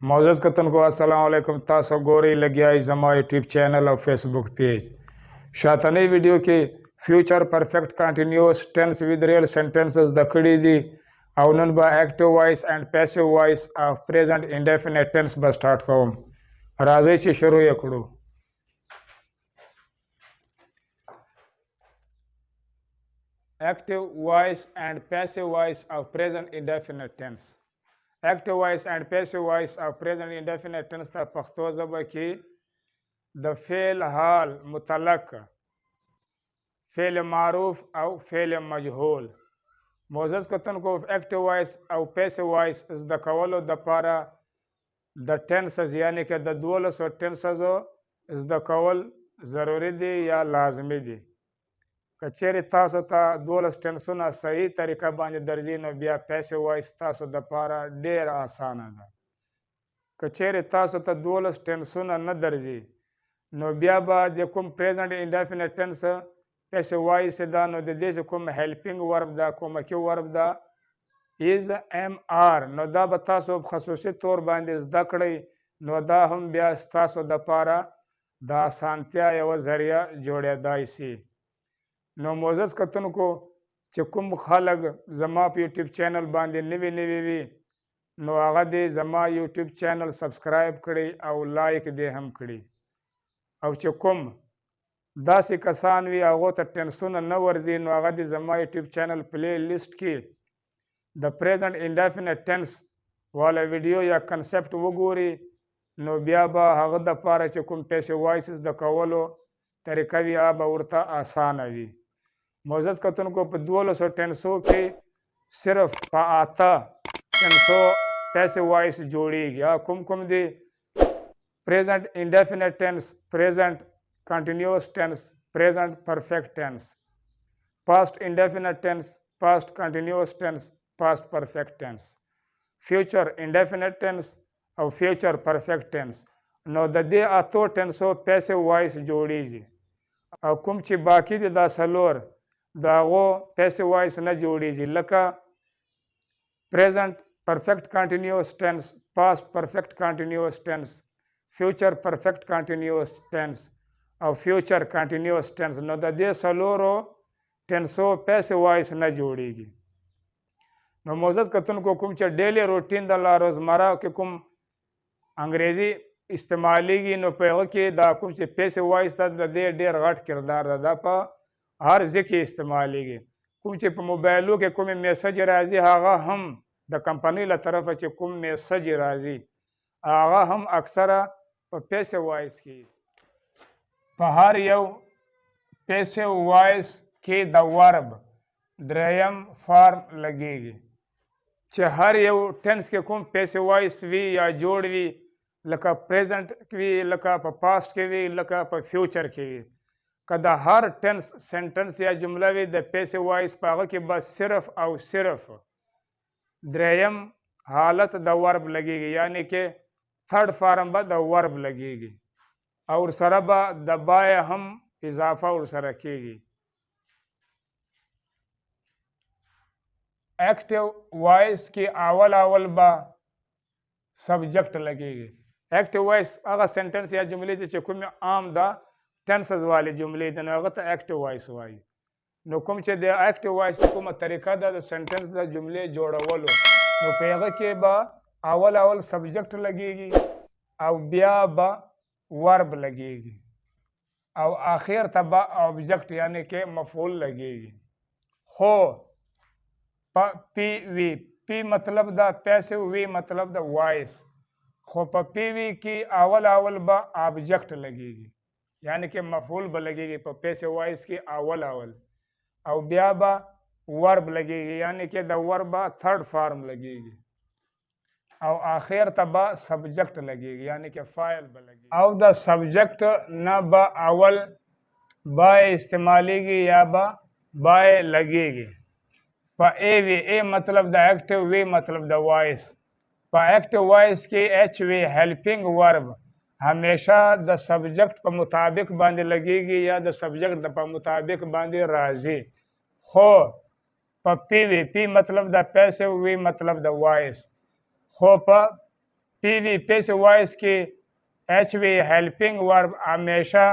मोज़ज़ कतन को अस्सलाम वालेकुम। तासो गोरी लगिया जमा यूट्यूब चैनल और फेसबुक पेज शातनी वीडियो की future perfect continuous tense with real sentences दखड़ी दी और बा active voice and passive voice of present indefinite tense बस स्टार्ट कौम राजी ची शुरू यकड़ू। Active voice and passive voice of present indefinite tense. Active voice and passive voice of present indefinite tense ته پښتو ژبه کې د فعل حال متعلق فعل معروف او فعل مجهول موزز کتونکو active voice او passive voice زده کولو دپاره د ټنسز یعنی که د 12 ټنسزو زده کول ضروري دي یا لازمي دي. که چیرې تاسو ته 12 ټنسونه صحیح طریقه باندې درځي نو بیا پیسې وایس تاسو دپاره ډېر اسانه ده. که چیرې تاسو ته 12 ټنسونه نه درځي نو بیا به د کوم پریزنټ انډیفینټ ټنس پیسې وایس ده نو د دې چې کوم هیلپینګ ورب ده کومکي ورب ده ایز ام آر نو دا به تاسو خصوصي طور باندې زده کړئ نو دا هم بیا ستاسو دپاره د اسانتیا یوه ذریعه جوړېدای سي. نو موزز کتونکو چې کوم خلک زما په یوټیوب چینل باندې نوي وي نو هغه دې زما یوټیوب چینل سبسکرایب کړي او لایک دې هم کړي او چې کوم داسې کسان وي هغو ته ټنسونه نه ورځي نو هغه دې زما یوټیوب چینل پلی لیسټ کې د پریزنټ انډیفینټ ټنس والا ویډیو یا کنسپټ وګوري نو بیا به هغه دپاره چې کوم پیسې وایسز د کولو طریقه وي هغه به ورته اسانه وي. موزز کتونکو په 12 ټنسو کې صرف په 8 ټنسو پیسې وایس جوړیږي. کوم دي؟ پریزنٹ انډیفینټ ټنس، پریزنٹ کنټینیوس ټنس، پریزنٹ پرفیکٹ ټنس، پاسٹ انډیفینټ ټنس، پاسٹ کنټینیوس ټنس، پاسٹ پرفیکٹ ټنس، فیوچر انډیفینټ ټنس او فیوچر پرفیکٹ ټنس. نو د دې 8 ټنسو پیسې وایس جوړیږي او کوم چې باقي دي دا څلور د هغو پیسې وایس نه جوړیږي لکه پریزنٹ پرفیکٹ کنټینیوس ټنس، پاسٹ پرفیکٹ کنټینیوس ټنس، فیوچر پرفیکٹ کنټینیوس ټنس او فیوچر کنټینیوس ټنس. نو د دې څلورو ټنسو پیسې وایس نه جوړیږي. نو موزز کتونکو کوم چې ډیلی روټین د روزمره کې کوم انګریزي استعمالیږي نو په هغه کې دا کوم چې پیسې وایس ده د دې ډېر غټ کردار ده. دا په هر ځای کې استعمالیږي. کوم چې په موبایلو کې کوم میسج راځي هغه هم د کمپنۍ له طرفه چې کوم میسج راځي هغه هم اکثره په پیسې وایس کې. په هر یو پیسې وایس کې د ورب دریم فارم لګیږي چې هر یو ټنس کې کوم پیسې وایس وي یا جوړ وي لکه پریزنټ وي لکه په پاسټ کې وي لکه په فیوچر کې وي. که د هر ټنس سنټنس یا جمله وي د پیسې وایس په هغه کې به صرف او صرف دریم حالت د ورب لګیږي یعنی کې تھرډ فارم به د ورب لګیږي او ورسره به د بای هم اضافه ورسره کیږي. ایکټیو وایس کې اول به سبجیکټ لګیږي. ایکټیو وایس هغه سنټنس یا جملې دي چې کوم عام ده ټنسز والے جملې دي نو هغه ته ایکټیو وایس وایي. نو کوم چې د ایکټیو وایس کومه طریقه ده د سنټنس د جملې جوړولو نو په هغه کې به اول سبجیکټ لګیږي او بیا به ورب لګیږي او آخر ته به آبجیکټ یعنی کې مفعول لګیږي. خو پی وی پی مطلب دا پیسو وی مطلب دا وایس خو په پی وی کې اول به آبجیکټ لګیږي یعنی کې مفعول به لګیږي په پیسې وایس کې اول او بیا به ورب لګیږي یعنی کې د ورب به تھرډ فارم لګیږي او آخر ته به سبجیکټ لګیږي یعنی کې فاعل به لګیږي او د سبجیکټ نه به اول بای استعمالیږي یا به بای لګیږي. په ای وی ای مطلب د ایکټیو وی مطلب د وایس. په ایکټیو وایس کې ایچ وی هیلپینګ ورب همیشه د سبجیکټ په مطابق باندې لګیږي یا د سبجیکټ په مطابق باندې راځي. خو په پی وی پی مطلب د پیسو وی مطلب د وایس خو په پی وی پیسیو وایس کې ایچ وی هیلپینګ ورب همیشه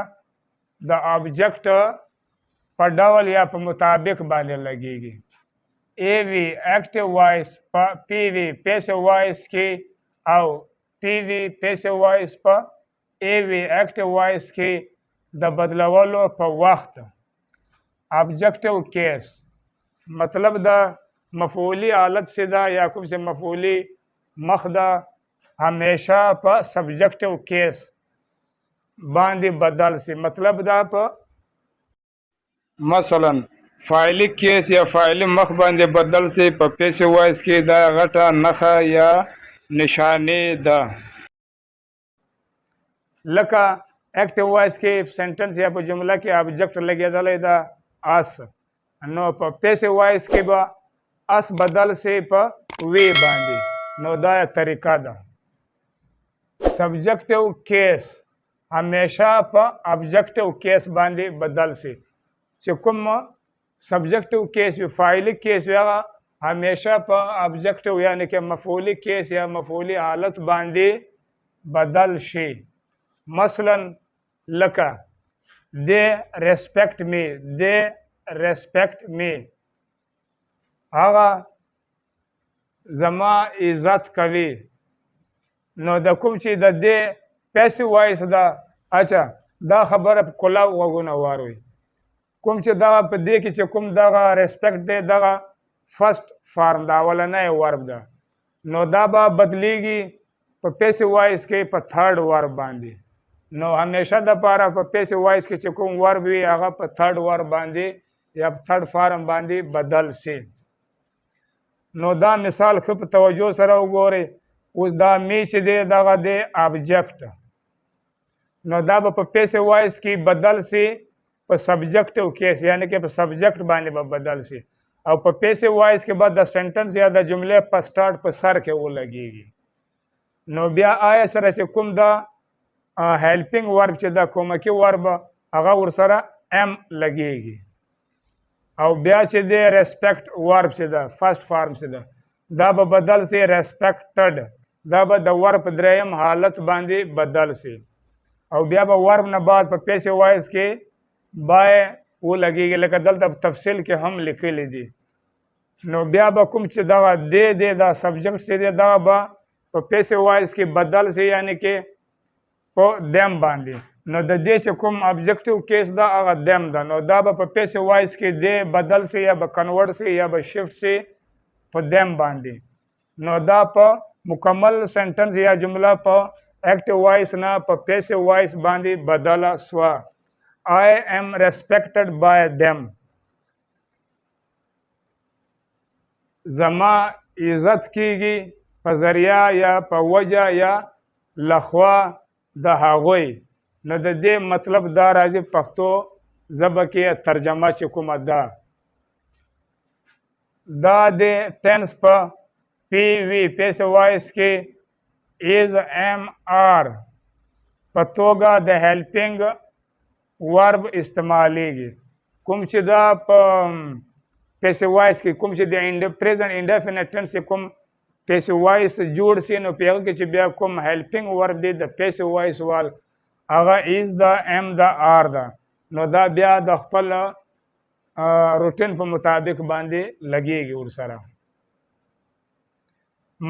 د آبجیکټ په ډول یا په مطابق باندې لګیږي. ای وی ایکټیو وایس په پی وی پیسیو وایس کې او پی وی پیسیو وایس په ای وی ایکټیو وایس کې د بدلولو په وخت آبجیکټیو کیس مطلب د مفعولی حالت سے دا یا کوم چې مفعولی مخ دا همیشه په سبجیکټیو کیس باندې بدل سي. مطلب دا په مثلا فاعلی کیس یا فاعلی مخ باندې بدل سي. په پیسیو وایس کې دا غټه نښه یا نشانه ده. لکه ایکټیو وایس کې سنټنس یا په جمله کې آبجیکټ لګېدلی ده اس، نو په پیسیو وایس کې به اس بدل سي په وی باندې. نو دا طریقه ده. سبجیکټیو کیس همیشه په آبجیکټیو کیس باندې بدل سي. چې کوم سبجیکټیو کیس وي فاعلی کیس وي هغه همیشه په آبجیکټیو یعنی کې مفعولی کیس یا مفعولی حالت باندې بدل شي. مثلا لکه they respect me، they respect me هغه زما عزت کوي. نو د کوم چې د دې پیسیو وایس ده اچھا دا خبره په کلاو غوږونه واروي. کوم چې دغه په دې کې چې کوم دغه ریسپیکټ دی دغه فرست فارم دا اولنی ورب ده، نو دا به بدلیږي په پیسیو وایس کې په تھرډ ورب باندې. نو همیشه دپاره په پیسیو وایس کې چې کوم ورب وي هغه په تھرډ ورب باندې یا په تھرډ فارم باندې بدل سي. نو دا مثال ښه په توجه سره وګورئ. اوس دا می چې دی دغه دی آبجیکټ، نو دا به په پیسیو وایس کې بدل سي په سبجیکټیو کیس یعنی کې په سبجیکټ باندې به بدل سي، او په پیسیو وایس کې به د سنټنس یا د جملې په سټارټ په سر کې ولګېږي. نو بیا آیا سره چې کوم دا هیلپینګ ورب چې دا کومکي ورب هغه ورسره ام لګېږي. او بیا چې دی ریسپیکټ ورب چې ده فرست فارم چې ده دا به بدل سي ریسپیکټډ، دا به د ورب په دریم حالت باندې بدل سي. او بیا به ورب نه بعد په پیسیو وایس کې بای ولګېږي لکه دلته په تفصیل کې هم لیکلی دي. نو بیا به کوم چې دغه دی دا سبجیکټ چې دی دغه به په پیسیو وایس کې بدل سي یعنی کې په دیم باندې. نو د دې چې کوم ابجیکټیو کیس ده هغه دیم ده، نو دا به په پیسیو وایس کې دی بدل سي یا به کنورټ سي یا به شفت سي په دیم باندې. نو دا په مکمل سنټنس یا جمله په ایکټیو وایس نه په پیسیو وایس باندې بدله سوه. I am respected by them. زما عزت کیږي په ذریعه یا په وجه یا لخوا د هغوی. نو د دې مطلب دا راځي پښتو ژبه کې ترجمه چې کومه ده دا د ټینس په پی وی پیسیو وایس کې ایز ایم آر په توګه د هیلپینګ ورب استعمالیږي. کوم چې دا په پیسیو وایس کې کوم چې د پریزنټ انډیفینټ ټینس کوم پیسیو وایس جوړ سي نو په هغه کې چې بیا کوم هیلپینګ ورب دی د پیسیو وایس وال هغه ایز د ام د آر ده. نو دا بیا د خپل روټین په مطابق باندې لګیږي ورسره.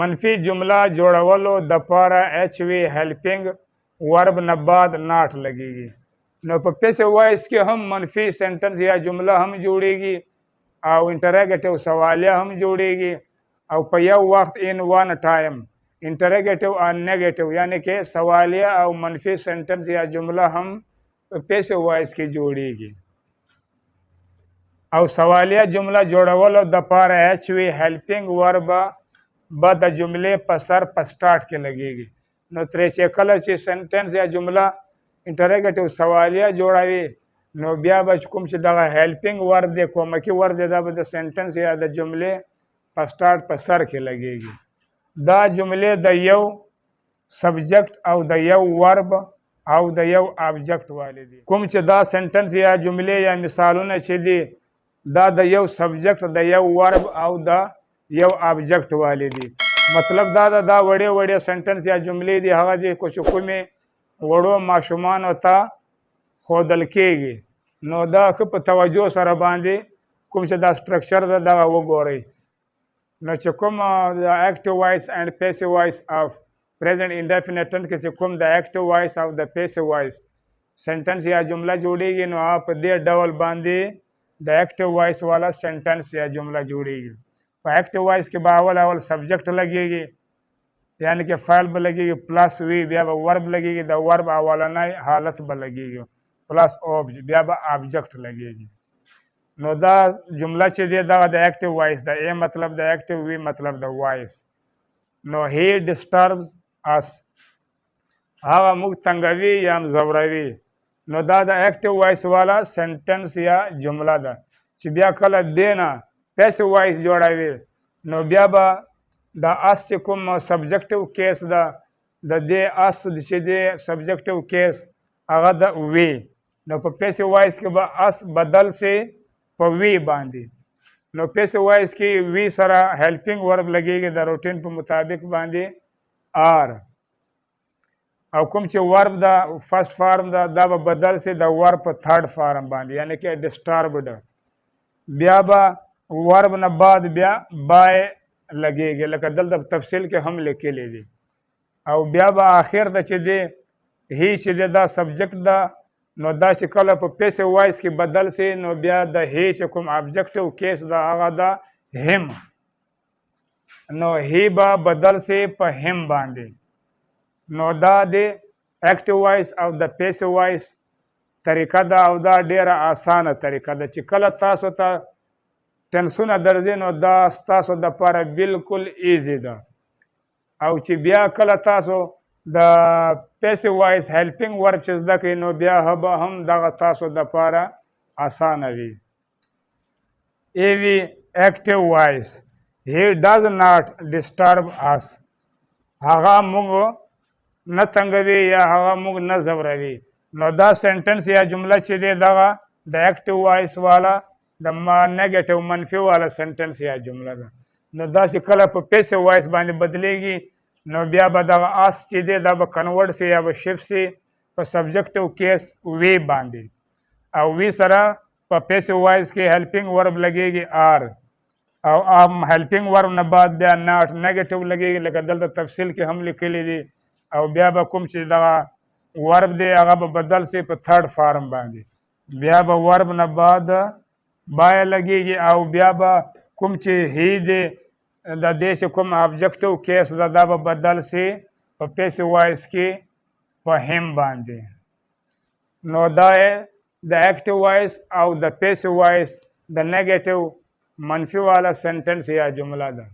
منفي جمله جوړولو دپاره ایچ وی هیلپینګ ورب نه بعد ناټ لګیږي. نو په پیسیو وایس کې هم منفي سنټنس یا جمله هم جوړیږي او انټراګیټیو سوالیه هم جوړیږي او په یو وخت ان وان ټایم انټراګیټیو او نیګیټیو یعنی کې سوالیه او منفي سنټنس یا جمله هم په پیسیو وایس کې جوړیږي. او سوالیه جمله جوړولو دپاره ایچ وی هیلپینګ ورب به د جملې په سر په سټارټ کې لګیږي. نو ترې چې کله چې سنټنس یا جمله انټراګیټیو سوالیه جوړوي نو بیا به کوم چې دغه هیلپینګ ورب دی کومکي ورب دی دا به د سنټنس یا د جملې په سټارټ په سر کې لګیږي. دا جملې د یو سبجیکټ او د یو ورب او د یو آبجیکټ والی دي. کوم چې دا سنټنس یا جملې یا مثالونه چې دي دا د یو سبجیکټ د یو ورب او د یو آبجیکټ والی دي. مطلب دا وړې وړې سنټنس یا جملې دي هغه دي چې کومې وړو ماشومانو ته ښودل کېږي نو دا ښه په توجه سره باندې کوم چې دا سټرکچر ده دغه وګورئ نو چې کوم د اکټیو وایس اینډ پیسیو وایس آف پریزنټ انډیفینټ ټنس کې چې کوم د اکټیو وایس او د پیسیو وایس سنټنس یا جمله جوړیږي نو هغه په دې ډول باندې د اکټیو وایس والا سنټنس یا جمله جوړیږي په اکټیو وایس کې به اول سبجیکټ لګیږي یعنی کې فعل به لګیږي پلس وی بیا به ورب لګیږي د ورب اولنی حالت به لګیږي پلس اوبج بیا به آبجیکټ لګیږي نو دا جمله چې دی دغه د اکټیو وایس ده ای مطلب د اکټیو وی مطلب د وایس نو هی ډسټربز اس هغه موږ تنګوي یا ځوروي نو دا د اکټیو وایس والا سنټنس یا جمله ده چې بیا کله دی نه پیسیو وایس جوړوي نو بیا به د اس چې کوم سبجیکټیو کیس ده د دې اس چې دی سبجیکټیو کیس هغه د وی نو په پیسیو وایس کې به اس بدل شي په وی باندې نو پیسیو وایس کې وی سره هیلپینګ ورب لګیږي د روټین په مطابق باندې آر او کوم چې ورب دا فرست فارم دا به بدل شي د ورب په تھرډ فارم باندې یعنی کې ډسټربډ بیا به ورب نه بعد بیا بای لګیږي لکه دلته تفصیل کې هم لیکلی دي او بیا به آخر ته چې دی هی چې دی دا سبجیکټ ده نو دا چې کله په پیسیو وایس کې بدل شي نو بیا د هی چې کوم آبجیکټیو کیس ده هغه ده هم نو هی به بدل شي په هم باندې نو دا د اکټیو وایس او د پیسیو وایس طریقه ده او دا ډیره اسانه طریقه ده چې کله تاسو ته ټنسونه درځي نو دا ستاسو دپاره بالکل ایزي ده او چې بیا کله تاسو د پیسیو وایس هیلپینګ ورب چې زده کوئ نو بیا به هم دغه تاسو دپاره اسانه وي ای وی اکټیو وایس هی ډز ناٹ ډسټرب اس هغه موږ نه تنګوي یا هغه موږ نه ځوروي نو دا سنټنس یا جمله چې دی دغه د اکټیو وایس والا د نیګیټیو منفي والا سنټنس یا جمله ده نو دا چې کله په پیسیو وایس باندې بدلیږي نو بیا به دغه اس چې دی دا به کنورټ سي یا به شفت سي په سبجیکټیو کیس وی باندې او وی سره په پیسیو وایس کې هیلپینګ ورب لګیږي آر او هیلپینګ ورب نه بعد بیا ناٹ نیګیټیو لګیږي لکه دلته تفصیل کې هم لیکلی دي او بیا به کوم چې دغه ورب دی هغه به بدل سي په تھرډ فارم باندې بیا به ورب نه بعد بای لګیږي او بیا به کوم چې هی دی د دې چې کوم آبجیکټیو کیس ده دا به بدل سي په پیسیو وایس کې په هم باندې نو دا د اکټیو وایس او د پیسیو وایس د نیګیټیو منفي والا سنټنس یا جمله ده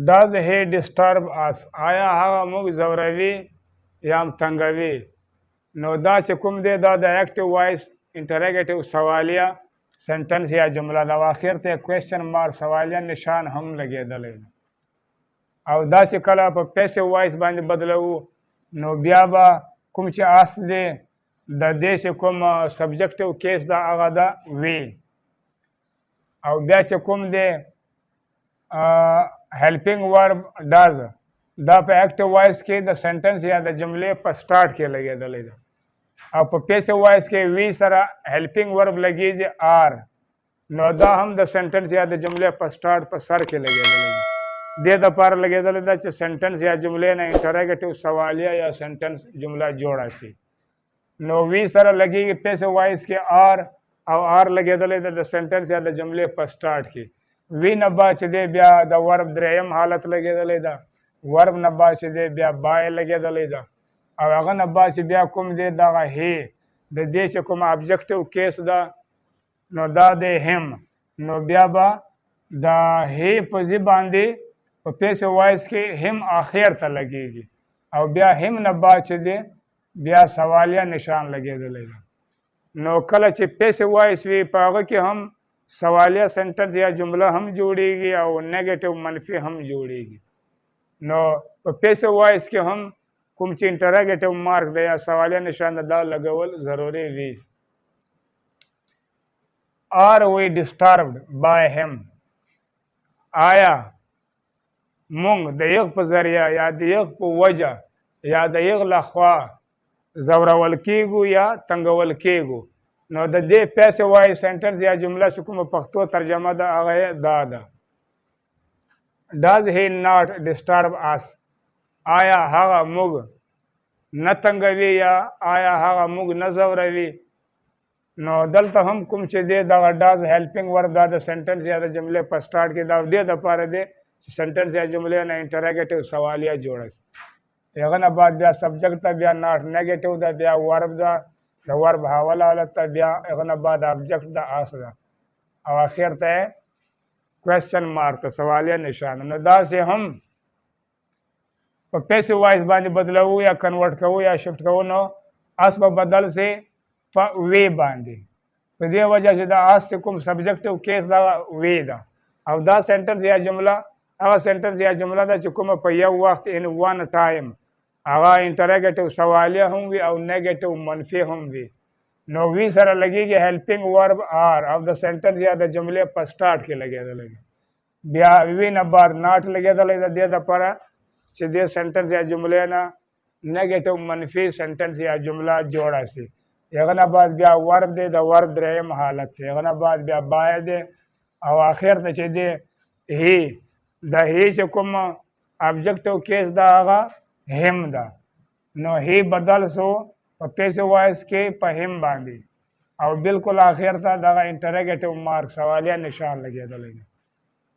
ډز هی ډسټرب اس آیا هغه موږ ځوروي یا هم تنګوي نو دا چې کوم دی دا د اکټیو وایس انټرګیټیو سوالیه سنټنس یا جمله ده او آخر ته کوېسچن مارک سوالیه نشان هم لګېدلی او دا چې کله په پیسیو وایس باندې بدلوو نو بیا به کوم چې اس دی د دې چې کوم سبجیکټیو کیس ده هغه ده وی او بیا چې کوم دی هیلپینګ ورب ډز دا په اکټیو وایس کې د سنټنس یا د جملې په سټارټ کې لګېدلی ده او په پیسیو وایس کې وی سره هیلپینګ ورب لګیږي آر نو دا هم د سنټنس یا د جملې په سټارټ په سر کې لګېدلی دی دې دپاره لګېدلی ده چې سنټنس یا جملې نه انټرګیټیو سوالیه یا سنټنس جمله جوړه شي نو وی سره لګیږي پیسیو وایس کې آر او آر لګېدلی ده د سنټنس یا د جملې په سټارټ کې وی نه بعد چې دی بیا د ورب دریم حالت لګېدلی ده ورب نه بعد چې دی بیا بای لګېدلی ده او هغه نه بعد چې بیا کوم دی دغه هی د دې چې کوم آبجیکټیو کیس ده نو دا دی هم نو بیا به د هی په ځای باندې په پیسیو وایس کې هم آخر ته لګیږي او بیا هم نه بعد چې دی بیا سوالیه نشان لګېدلی ده نو کله چې پیسیو وایس وي په هغه کې هم سوالیه سنټنس یا جمله هم جوړیږي او نیګیټیو منفي هم جوړیږي نو په پیسیو وایس کې هم کوم چې انټرګیټیو مارک دی یا سوالیه نشان دا لګول ضروري وي آر وی ډسټربډ بای هم آیا مونږ د یغ په ذریعه یا د یغ په وجه یا د یغ لخوا زورول کیږو یا تنګول کیږو نو د دې پیسې وایي سنټنس یا جمله چې کومه پښتو ترجمه ده هغه دا ده does he not disturb us آیا هغه موږ نه تنګوي یا آیا هغه موږ نه ځوروي نو دلته هم کوم چې دی دغه ډاز هیلپینګ ورب دا د سنټنس یا د جملې په سټارټ کې دا دې دپاره دی چې سنټنس یا جملې نه انټراګیټیو سوالیه جوړه شي هغه نه بعد بیا سبجیکټ ته بیا ناټ نیګیټیو ده بیا ورب ده د ورب حواله حالت ته بیا هغه نه بعد ابجیکټ ده اس ده او اخر ته کوېسچن مارک ته سوالیه نشانه نو داسې هم په پیسې وایس باندې بدلوو یا کنورټ کوو یا شفټ کوو نو اس به بدل سي په وی باندې په دې وجه چې دا اس کوم سبجیکټیو کیس دا وی ده او دا سنټنس یا جمله هغه سنټنس یا جمله ده چې کومه په یو وخت ان وان ټایم هغه انټراګیټیو سوالیه هم وي او نیګیټیو منفي هم وي نو وی سره لګیږي هیلپینګ ورب آر او د سنټنس یا د جملې په سټارټ کې لګېدلی بیا وی نه بعد ناټ لګېدلی د دې دپاره چې دې سنټنس یا جملې نه نیګیټیو منفي سنټنس یا جمله جوړه شي هغه نه بعد بیا ورب دی د ورب دریم حالت دی هغه نه بعد بیا باید دی او آخر ته چې دی هی د هی چې کوم ابجیکټیو کیس ده هغه هم ده نو هی بدل سو په پیسې وایس کې په هم باندې او بالکل آخر ته دغه انټراګیټیو مارک سوالیه نشان لګېدلی دی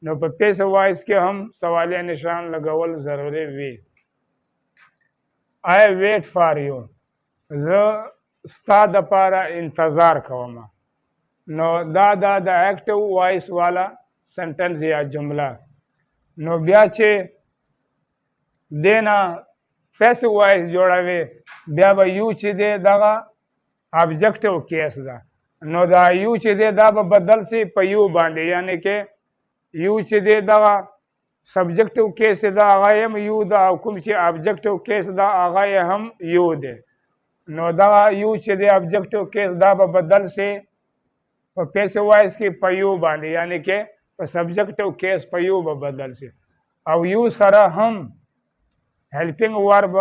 نو په پیسې وایس کې هم سوالیه نشان لګول ضروري وي I wait for you زه ستا دپاره انتظار کوم نو دا د اکټیو وایس والا سنټنس یا جمله نو بیا چې دینا پیسې وایس جوړوي بیا به یو چې دی دغه ابجیکټیو کیس ده نو دا یو چې دی دا به بدل سي په یو باندې یعنی کې یو چې دی دغه سبجیکټیو کیس ده هغه هم یو ده او کوم چې ابجیکټیو کیس ده هغه هم یو دی نو دغه یو چې دی ابجیکټیو کیس دا به بدل سي په پیسې وایس کې په یو باندې یعنی کې په سبجیکټیو کیس په یو به بدل سي او یو سره هم هیلپینګ ورب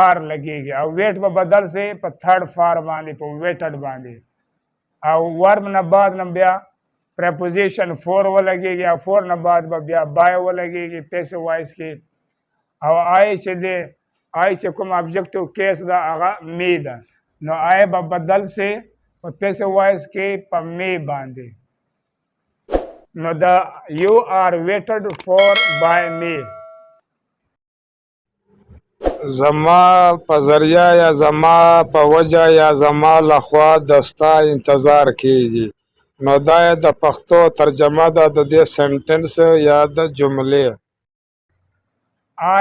آر لګیږي او ویټ به بدل سي په تھرډ فارم باندې په ویټډ باندې او ورب نه بعد نه بیا پریپوزیشن فور ولګیږي او فور نه بعد به بیا بای ولګیږي پیسې وایس کې او آی چې دی آی چې کوم ابجیکټیو کیس ده هغه می ده نو آی به بدل سي په پیسې وایس کې په می باندې نو دا یو آر ویټډ فور بای می زما په ذریعه یا زما په وجه یا زما لخوا د ستا انتظار کیږي نو دا د پښتو ترجمه ده د دې سنټنس یا د جملې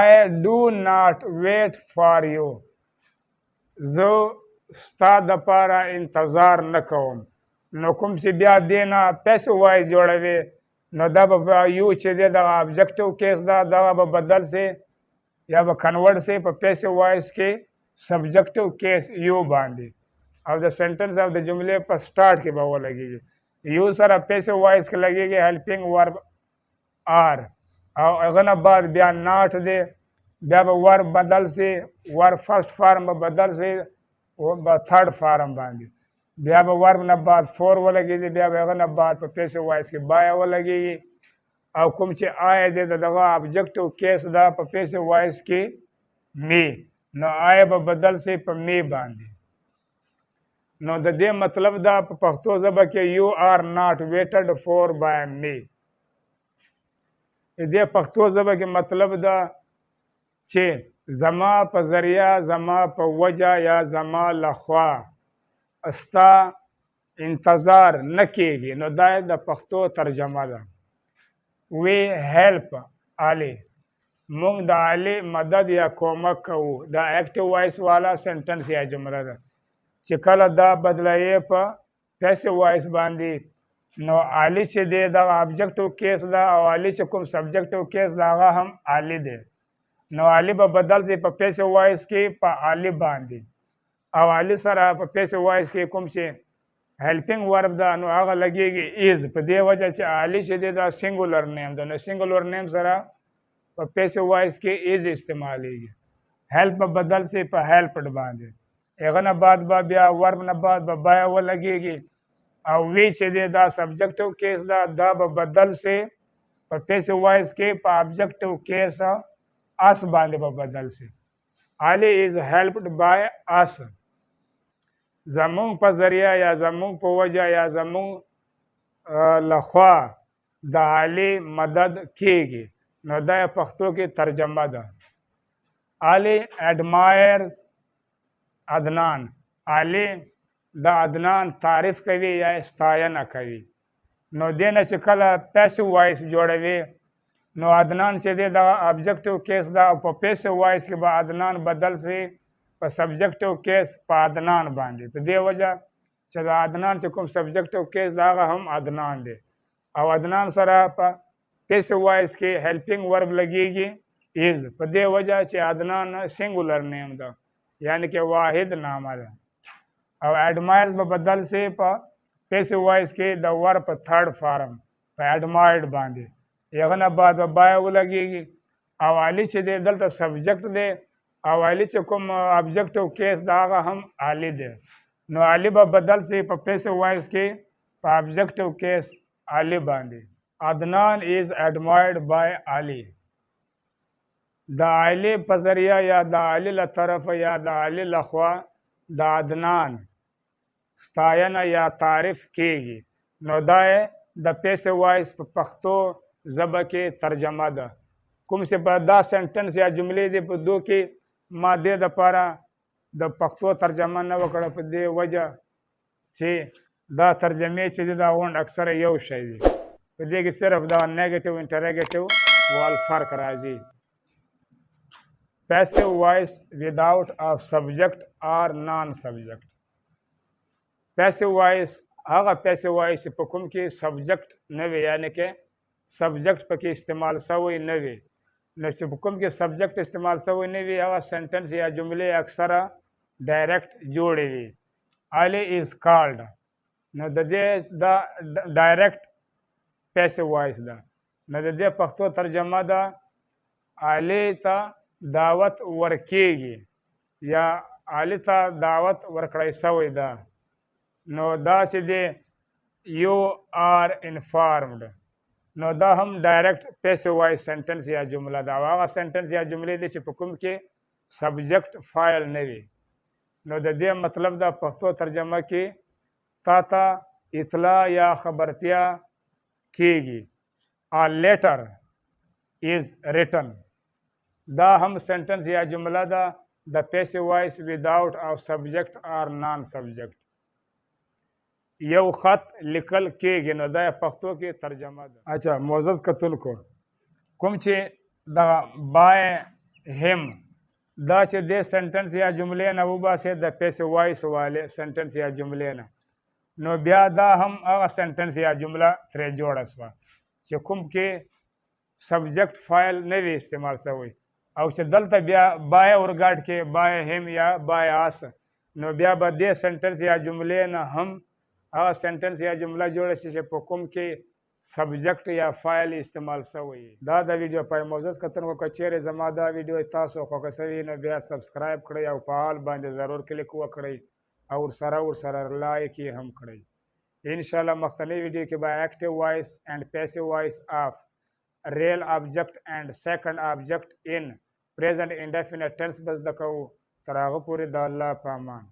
I do not wait for you زه ستا دپاره انتظار نه کوم نو کوم چې بیا دې نه پیسې وایس جوړوي نو دا به یو چې دی دغه ابجیکټیو کیس ده دغه به بدل سي یا به کنورټ سي په پیسې وایس کې سبجیکټیو کیس یو باندې او د سنټنس او د جملې په سټارټ کې به ولګېږي یو سره پیسې وایس کې لګېږي هیلپینګ ورب آر او هغه نه بعد بیا ناټ دی بیا به ورب بدل سي ورب فرسټ فارم به بدل سي به تھرډ فارم باندې بیا به ورب نه بعد فور ولګېږي بیا به هغه نه بعد په پیسې وایس کې بایا ولګېږي او کوم چې آی دی د دغه ابجیکټیو کیس ده په پیسې وایس کې می نو آی به بدل سي په می باندې نو د دې مطلب دا په پښتو ژبه کې یو آر ناٹ ویټډ فور بای می د دې پښتو ژبه کې مطلب دا چې زما په ذریعه زما په وجه یا زما لخوا ستا انتظار نه کیږي نو دا د پښتو ترجمه ده وی هیلپ علی موږ د علی مدد یا کومک کوو دا اکټیو وایس والا سنټنس یا جمله ده چې کله دا بدلایې په پیسې وایس باندې نو علی چې دی دغه ابجیکټیو کیس ده او علی چې کوم سبجیکټیو کیس ده هغه هم علی دی نو علی به بدل سي په پیسې وایس کې په علی باندې او علی سره په پیسې وایس کې کوم چې هیلپینګ ورب ده نو هغه لګېږي ایز په دې وجه چې علی چې دی دا سینګولر نیم ده نو سینګولر نیم سره په پیسو وایس کې ایز استعمالیږي. هیلپ به بدل سي په هیلپډ باندې. هغه نه بعد به بیا ورب نه بعد به بیا ولګېږي او وی چې دی دا سبجیکټو کیس ده دا به بدل سي په پیسو وایس کې په ابجیکټو کیس اس باندې به بدل سي. علي از هیلپډ بای اس. زمونږ په ذریعه یا زمونږ په وجه یا زمونږ لخوا د علي مدد کیږي. نو دا پښتو کې ترجمه ده. علي admires عدنان. علي د عدنان تعریف کوي یا ستاینه کوي. نو دې نه چې کله پیسو وایس جوړوي نو عدنان چې دی د ابجیکټو کیس ده او په پیسو وایس کې به عدنان بدل سي په سبجیکټو کیس په عدنان باندې. په دې وجه چې د عدنان چې کوم سبجیکټو کیس ده هغه هم عدنان دی او عدنان سره په پیسو وایس کې هیلپینګ ورب لګېږي ایز. په دې وجه چې عدنان سنګولر نیم ده یعنی کې واحد نامه ده او ایډمایرز به بدل سي په پیسو وایس کې د ور په تھرډ فارم په ایډمایرډ باندې. هغه نه بعد به بای ولګېږي او علي چې دی دلته سبجیکټ دی او علي چې کوم ابجیکټو کیس ده هغه هم علي دی. نو علي به بدل سي په پیسو وایس کې په ابجیکټو کیس علي باندې. عدنان is admired by علي. د علي په ذریعه یا د علي له طرفه یا د علي لخوا د عدنان ستاینه یا تعریف کیږي. نو دا د پیسو وایس په پښتو ژبه کې ترجمه ده. کوم چې په دا سنټنس یا جملې دي په دو کې ما دې دپاره د پښتو ترجمه نه وکړه په دې وجه چې دا ترجمې چې دي دا غونډ اکثره یو شی دي. په دې کې صرف دا نیګیټیو انټرګیټیو وال فرق راځي. passive voice without a subject or non-subject. passive voice هغه passive voice په کوم کې سبجیکټ نه وي یعنی کې سبجیکټ پکې استعمال شوی نه وي. نو چې په کوم کې سبجیکټ استعمال شوی نه وي هغه سنټنس یا جملې اکثره ډایرکټ جوړې وي. علي is called. نو د دې دا ډایرکټ passive voice ده. نو د دې پښتو ترجمه ده علي ته دعوت ورکېږي یا علي ته دعوت ورکړی شوی ده. نو دا چې دی یو آر انفارمډ نو دا هم ډایرکټ پیسو وایس سنټنس یا جمله ده او هغه سنټنس یا جملې دي چې په کوم کې سبجیکټ فایل نه وي. نو د دې مطلب د پښتو ترجمه کې تا ته اطلاع یا خبرتیا کیږي. A letter is written. دا هم سنټنس یا جمله ده د پیسو وایس without او سبجیکټ or non subject. یو خط لیکل کېږي نو دا پښتو کې ترجمه ده. اچھا معزز کتونکو کوم چې د بای هم دا چې د سنټنس یا جملې نه وباسي د پیسو وایس والے سنټنس یا جملې نه نو بیا دا هم هغه سنټنس یا جمله ترې جوړه شوه چې کوم کې سبجیکټ فایل نه وي استعمال شوی او چې دلته بیا بای اورګاډ کې بای هم یا بای آس نو بیا به دې سنټنس یا جملې نه هم هغه سنټنس یا جمله جوړه شي چې په کوم کې سبجیکټ یا فایل استعمال شوی. دا د ویډیو پای معزز کتونکو که چیرې زما دا ویډیو تاسو خوښه شوي نو بیا سبسکرایب کړئ او په حال باندې ضرور کلیک وکړئ او ورسره لایک یې هم کړئ. انشاءالله مختلف ویډیو کې به ایکټیو وایس اینڈ پیسیو وایس آف ریل آبجیکټ اینڈ سیکنډ آبجیکټ ان پریزنٹ انډیفینټ ټینس به زده کوو. تر هغه پورې د الله په امان.